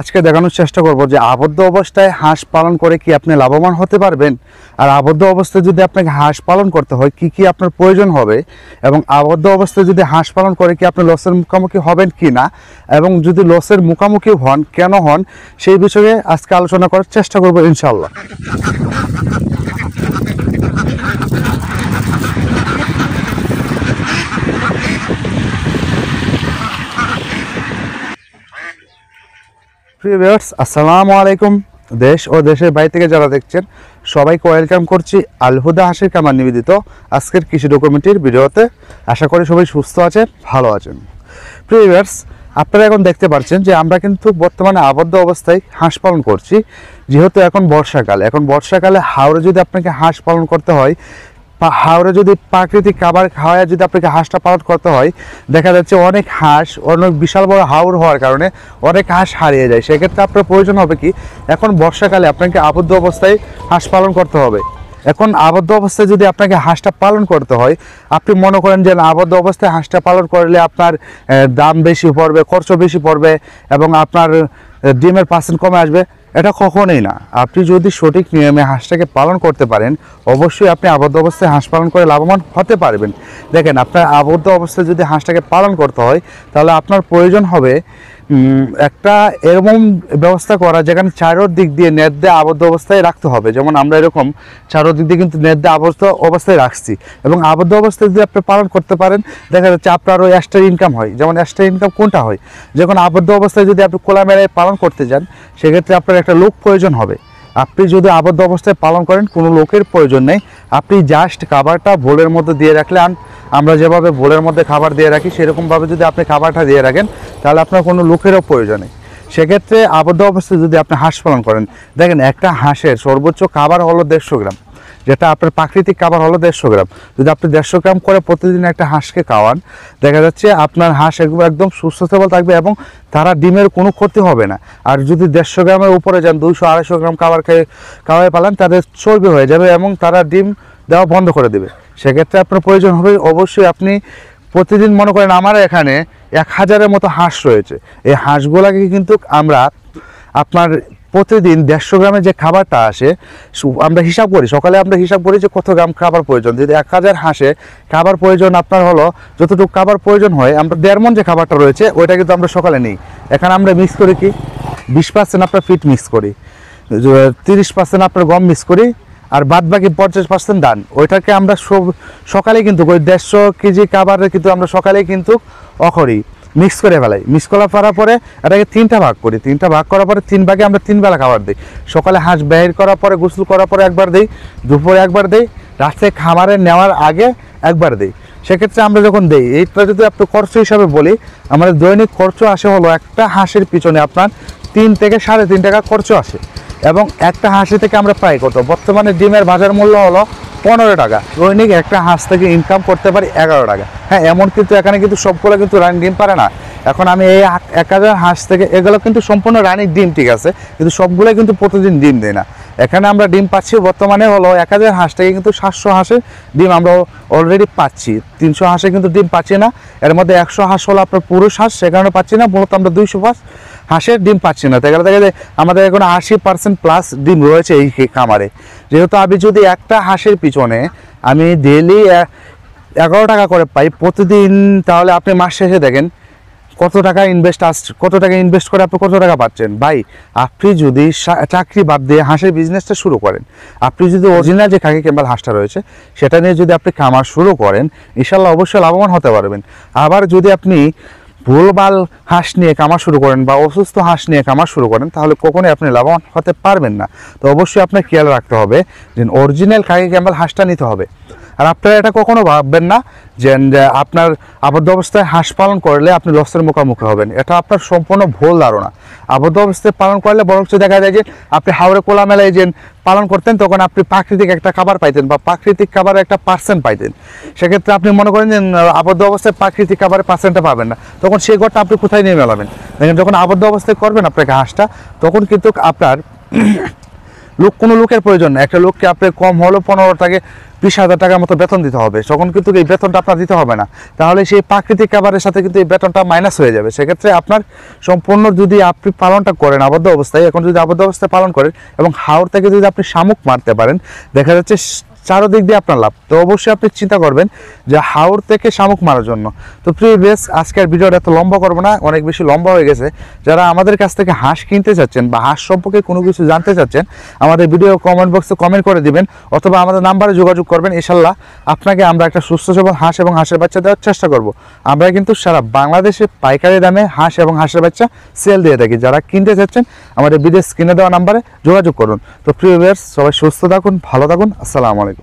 আজকে দেখানোর চেষ্টা করব যে আবদ্ধ অবস্থায় হাঁস পালন করে কি আপনি লাভবান হতে পারবেন, আর আবদ্ধ অবস্থায় যদি আপনাকে হাঁস পালন করতে হয় কি কি আপনার প্রয়োজন হবে, এবং আবদ্ধ অবস্থায় যদি হাঁস পালন করে কি আপনি লসের মুখোমুখি হবেন কি না, এবং যদি লসের মুখোমুখি হন কেন হন সেই বিষয়ে আজকে আলোচনা করার চেষ্টা করব ইনশাআল্লাহ। প্রিয় ভিউয়ার্স, আসসালামু আলাইকুম। দেশ ও দেশের বাইরে থেকে যারা দেখছেন সবাইকে ওয়েলকাম করছি আল হুদা হাঁসের খামার নিবেদিত আজকের কৃষি ডকুমেন্টারির ভিডিওতে। আশা করি সবাই সুস্থ আছে, ভালো আছেন। প্রিয় ভিউয়ার্স, আপনারা এখন দেখতে পাচ্ছেন যে আমরা কিন্তু বর্তমানে আবদ্ধ অবস্থায় হাঁস পালন করছি। যেহেতু এখন বর্ষাকালে হাওরে যদি আপনাকে হাঁস পালন করতে হয়, হাওরে যদি প্রাকৃতিক খাবার খাওয়ায় যদি আপনাকে হাঁসটা পালন করতে হয়, দেখা যাচ্ছে অনেক হাঁস অনেক বিশাল বড় হাওর হওয়ার কারণে অনেক হাঁস হারিয়ে যায়। সেক্ষেত্রে আপনার প্রয়োজন হবে কি, এখন বর্ষাকালে আপনাকে আবদ্ধ অবস্থায় হাঁস পালন করতে হবে। এখন আবদ্ধ অবস্থায় যদি আপনাকে হাঁসটা পালন করতে হয়, আপনি মনে করেন যে আবদ্ধ অবস্থায় হাঁসটা পালন করলে আপনার দাম বেশি পড়বে, খরচ বেশি পড়বে এবং আপনার ডিমের পার্সেন্ট কমে আসবে, এটা কখনোই না। আপনি যদি সঠিক নিয়মে হাঁসটাকে পালন করতে পারেন অবশ্যই আপনি আবদ্ধ অবস্থায় হাঁস পালন করে লাভবান হতে পারবেন। দেখেন, আপনার আবদ্ধ অবস্থায় যদি হাঁসটাকে পালন করতে হয় তাহলে আপনার প্রয়োজন হবে একটা এরকম ব্যবস্থা করা যেখানে চারোদিক দিয়ে নেট দিয়ে আবদ্ধ অবস্থায় রাখতে হবে। যেমন আমরা এরকম চারোদিক দিয়ে কিন্তু নেট দিয়ে আবদ্ধ অবস্থায় রাখছি, এবং আবদ্ধ অবস্থায় যদি আপনি পালন করতে পারেন দেখা যাচ্ছে আপনার ওই এক্সট্রা ইনকাম হয়। যেমন এক্সট্রা ইনকাম কোনটা হয়, যখন আবদ্ধ অবস্থায় যদি আপনি খোলা মেলায় পালন করতে যান সেক্ষেত্রে আপনার একটা লোক প্রয়োজন হবে। আপনি যদি আবদ্ধ অবস্থায় পালন করেন কোনো লোকের প্রয়োজন নেই, আপনি জাস্ট খাবারটা বোলের মধ্যে দিয়ে রাখলে, আমরা যেভাবে বোলের মধ্যে খাবার দিয়ে রাখি সেরকমভাবে যদি আপনি খাবারটা দিয়ে রাখেন তাহলে আপনার কোনো লোকেরও প্রয়োজন নেই। সেক্ষেত্রে আবদ্ধ অবস্থায় যদি আপনি হাঁস পালন করেন, দেখেন একটা হাঁসের সর্বোচ্চ খাবার হলো 150 গ্রাম, যেটা আপনার প্রাকৃতিক খাবার হলো 150 গ্রাম। যদি আপনি 150 গ্রাম করে প্রতিদিন একটা হাঁসকে খাওয়ান, দেখা যাচ্ছে আপনার হাঁস একদম সুস্থ সবল থাকবে এবং তারা ডিমের কোনো ক্ষতি হবে না। আর যদি 150 গ্রামের উপরে যান, 200-250 গ্রাম খাওয়াই পালান, তাদের চর্বি হয়ে যাবে এবং তারা ডিম দেওয়া বন্ধ করে দেবে। সেক্ষেত্রে আপনার প্রয়োজন হবে অবশ্যই আপনি প্রতিদিন, মনে করেন আমার এখানে 1000-এর মতো হাঁস রয়েছে, এই হাঁসগুলোকে কিন্তু আমরা আপনার প্রতিদিন 150 গ্রামের যে খাবারটা আসে আমরা হিসাব করি, সকালে আমরা হিসাব করি যে কত গ্রাম খাবার প্রয়োজন। যদি 1000 হাঁসে খাবার প্রয়োজন আপনার হলো যতটুকু খাবার প্রয়োজন হয়, আমরা 1.5 মণ যে খাবারটা রয়েছে ওইটা কিন্তু আমরা সকালে নিই। এখানে আমরা মিক্স করি কি 20% আপনার ফিট মিক্স করি, 30% আপনার গম মিক্স করি, আর বাদ বাকি 50% ধান। ওইটাকে আমরা সকালে কিন্তু ওই 150 কেজি খাবারের কিন্তু আমরা সকালে কিন্তু অখরি মিক্স করে ফেলাই। মিক্স করার পরে এটাকে 3টা ভাগ করি, 3টা ভাগ করার পরে 3 ভাগে আমরা 3 বেলা খাবার দিই। সকালে হাঁস বের করার পরে, গোসল করার পরে একবার দিই, দুপুরে একবার দিই, রাতে খামারে নেওয়ার আগে একবার দিই। সেক্ষেত্রে আমরা যখন দিই, এইটা যদি আপনি খরচ হিসাবে বলি, আমাদের দৈনিক খরচ আসে হলো একটা হাঁসের পিছনে আপনার 3 থেকে 3.5 টাকা খরচ আসে, এবং একটা হাঁসি থেকে আমরা প্রায় কত বর্তমানে ডিমের বাজার মূল্য হলো 15 টাকা। দৈনিক একটা হাঁস থেকে ইনকাম করতে পারি 11 টাকা। হ্যাঁ, এমন কিন্তু এখানে কিন্তু সবগুলো কিন্তু রানিং ডিম পারে না। এখন আমি এই 1000 হাঁস থেকে, এগুলো কিন্তু সম্পূর্ণ রানিং ডিম, ঠিক আছে, কিন্তু সবগুলো কিন্তু প্রতিদিন ডিম দেয় না। এখানে আমরা ডিম পাচ্ছি বর্তমানে হলো 1000 হাঁস থেকে কিন্তু 700 হাঁসের ডিম আমরা অলরেডি পাচ্ছি। 300 হাঁসে কিন্তু ডিম পাচ্ছি না, এর মধ্যে 100 হাঁস হলো আপনার পুরুষ হাঁস, সে কারণে পাচ্ছি না। মূলত আমরা 200 হাঁসের ডিম পাচ্ছি না। দেখা যায় আমাদের এখন 80% প্লাস ডিম রয়েছে এই খামারে। যেহেতু আমি যদি একটা হাঁসের পিছনে আমি ডেইলি 11 টাকা করে পাই প্রতিদিন, তাহলে আপনি মাস শেষে দেখেন কত টাকা ইনভেস্ট করে আপনি কত টাকা পাচ্ছেন। ভাই, আপনি যদি চাকরি বাদ দিয়ে হাঁসের বিজনেসটা শুরু করেন, আপনি যদি অরিজিনাল যে খাকি ক্যাম্বেল হাঁসটা রয়েছে সেটা নিয়ে যদি আপনি খামার শুরু করেন, ইনশাল্লাহ অবশ্যই লাভবান হতে পারবেন। আবার যদি আপনি ভুলভাল হাঁস নিয়ে খামার শুরু করেন বা অসুস্থ হাঁস নিয়ে খামার শুরু করেন, তাহলে কখনোই আপনি লাভবান হতে পারবেন না। তো অবশ্যই আপনার খেয়াল রাখতে হবে যে অরিজিনাল খাকি ক্যাম্বেল হাঁসটা নিতে হবে। আর আপনারা এটা কখনো ভাববেন না যে আপনার আবদ্ধ অবস্থায় হাঁস পালন করলে আপনি লসের মুখোমুখি হবেন, এটা আপনার সম্পূর্ণ ভুল ধারণা। আবদ্ধ অবস্থায় পালন করলে বরঞ্চ দেখা যায় যে আপনি হাওড়ে কোলা মেলায় যে পালন করতেন তখন আপনি প্রাকৃতিক একটা খাবার পাইতেন বা প্রাকৃতিক খাবারের একটা পার্সেন্ট পাইতেন। সেক্ষেত্রে আপনি মনে করেন যে আবদ্ধ অবস্থায় প্রাকৃতিক খাবারের পার্সেন্টটা পাবেন না, তখন সেই ঘরটা আপনি কোথায় নিয়ে মেলাবেন? দেখেন, যখন আবদ্ধ অবস্থায় করবেন আপনাকে হাঁসটা, তখন কিন্তু আপনার কোনো লোকের প্রয়োজন নেই। একটা লোককে আপনি কম হলেও 15 থেকে 20,000 টাকার মতো বেতন দিতে হবে, তখন কিন্তু এই বেতনটা আপনার দিতে হবে না। তাহলে সেই প্রাকৃতিক খাবারের সাথে কিন্তু এই বেতনটা মাইনাস হয়ে যাবে। সেক্ষেত্রে আপনার সম্পূর্ণ যদি আপনি পালনটা করেন আবদ্ধ অবস্থায়, এখন যদি আবদ্ধ অবস্থায় পালন করেন এবং হাওর থেকে যদি আপনি শামুক মারতে পারেন, দেখা যাচ্ছে চারোদিক দিয়ে আপনার লাভ। তো অবশ্যই আপনি চিন্তা করবেন যে হাওর থেকে শামুক মারার জন্য। তো প্রিভিয়াস আজকের ভিডিওটা এত লম্বা করবো না, অনেক বেশি লম্বা হয়ে গেছে। যারা আমাদের কাছ থেকে হাঁস কিনতে চাচ্ছেন বা হাঁস সম্পর্কে কোনো কিছু জানতে চাচ্ছেন, আমাদের ভিডিও কমেন্ট বক্সে কমেন্ট করে দিবেন অথবা আমাদের নাম্বারে যোগাযোগ করবেন। ইনশাল্লাহ আপনাকে আমরা একটা সুস্থ সবল হাঁস এবং হাঁসের বাচ্চা দেওয়ার চেষ্টা করব। আমরা কিন্তু সারা বাংলাদেশে পাইকারি দামে হাঁস এবং হাঁসের বাচ্চা সেল দিয়ে থাকি। যারা কিনতে চাচ্ছেন আমাদের ভিডিও স্ক্রিনে দেওয়া নাম্বারে যোগাযোগ করুন। তো প্রিভিয়াস সবাই সুস্থ থাকুন, ভালো থাকুন, আসসালামু আলাইকুম।